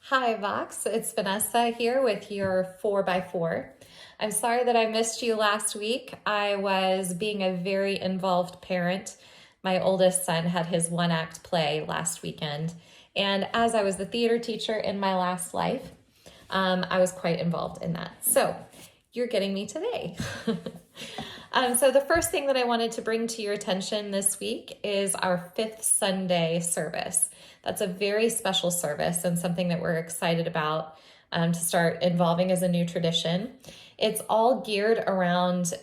Hi, Vox. It's Vanessa here with your 4x4. I'm sorry that I missed you last week. I was being a very involved parent. My oldest son had his one-act play last weekend, and as I was the theater teacher in my last life, I was quite involved in that. So you're getting me today. So the first thing that I wanted to bring to your attention this week is our fifth Sunday service. That's a very special service and something that we're excited about to start involving as a new tradition. It's all geared around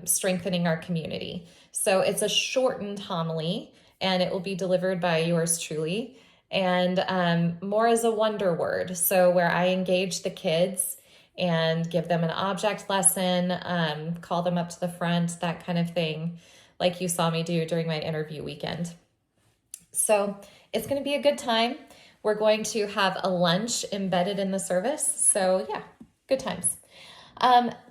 strengthening our community. So it's a shortened homily, and it will be delivered by yours truly, and more as a wonder word. So where I engage the kids and give them an object lesson, call them up to the front, that kind of thing, like you saw me do during my interview weekend. So it's going to be a good time. We're going to have a lunch embedded in the service. So yeah, good times.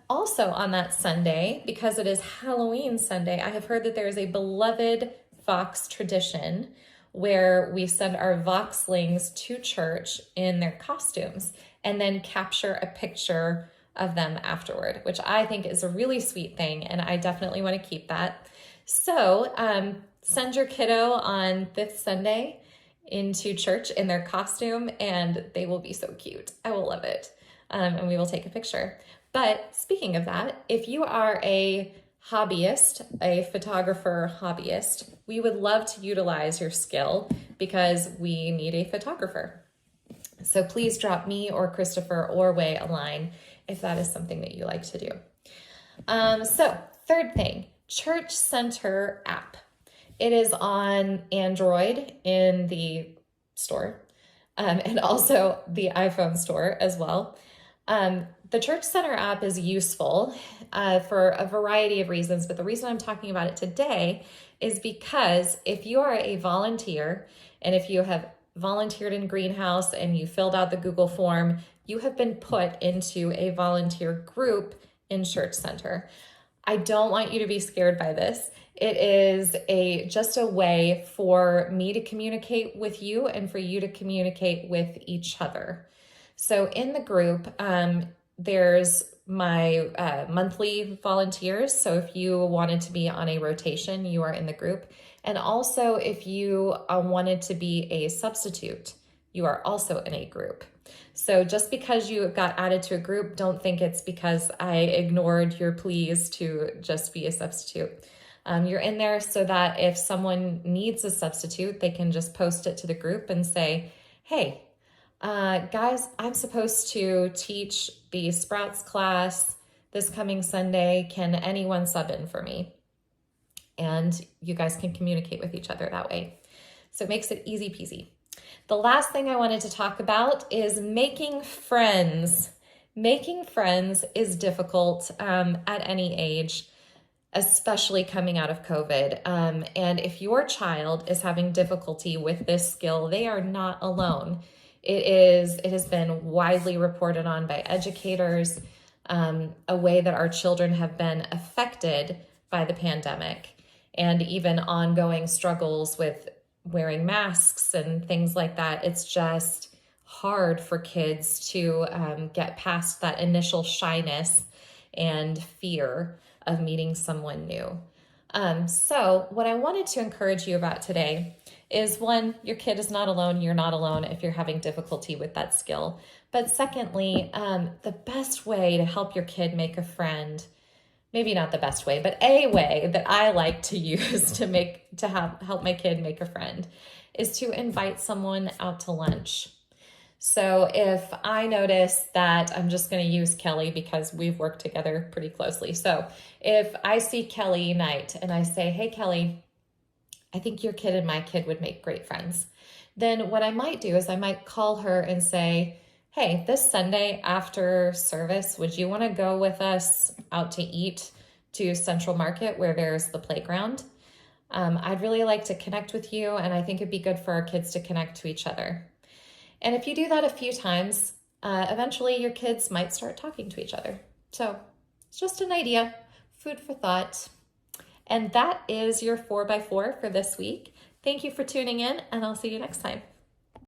Also on that Sunday, because it is Halloween Sunday, I have heard that there is a beloved Vox tradition where we send our Voxlings to church in their costumes and then capture a picture of them afterward, which I think is a really sweet thing, and I definitely want to keep that. So send your kiddo on fifth Sunday into church in their costume, and they will be so cute. I will love it, and we will take a picture. But speaking of that, if you are a hobbyist, a photographer hobbyist, we would love to utilize your skill because we need a photographer. So please drop me or Christopher or Way a line if that is something that you like to do. So third thing, Church Center app. It is on Android in the store and also the iPhone store as well. The Church Center app is useful for a variety of reasons, but the reason I'm talking about it today is because if you are a volunteer and if you have volunteered in Greenhouse and you filled out the Google form, you have been put into a volunteer group in Church Center. I don't want you to be scared by this. It is just a way for me to communicate with you and for you to communicate with each other. So in the group, there's my monthly volunteers. So if you wanted to be on a rotation, you are in the group. And also if you wanted to be a substitute, you are also in a group. So just because you got added to a group, don't think it's because I ignored your pleas to just be a substitute. You're in there so that if someone needs a substitute, they can just post it to the group and say, hey, guys, I'm supposed to teach the Sprouts class this coming Sunday. Can anyone sub in for me? And you guys can communicate with each other that way. So it makes it easy peasy. The last thing I wanted to talk about is making friends. Making friends is difficult at any age, especially coming out of COVID. And if your child is having difficulty with this skill, they are not alone. It has been widely reported on by educators, a way that our children have been affected by the pandemic and even ongoing struggles with wearing masks and things like that. It's just hard for kids to get past that initial shyness and fear of meeting someone new. So what I wanted to encourage you about today is, one, your kid is not alone. You're not alone if you're having difficulty with that skill. But secondly, the best way to help your kid make a friend, maybe not the best way, but a way that I like to use to help my kid make a friend is to invite someone out to lunch. So if I notice that, I'm just going to use Kelly because we've worked together pretty closely. So if I see Kelly Knight and I say, hey, Kelly, I think your kid and my kid would make great friends. Then what I might do is I might call her and say, hey, this Sunday after service, would you want to go with us out to eat to Central Market where there's the playground? I'd really like to connect with you, and I think it'd be good for our kids to connect to each other. And if you do that a few times, eventually your kids might start talking to each other. So it's just an idea, food for thought. And that is your 4x4 for this week. Thank you for tuning in, and I'll see you next time.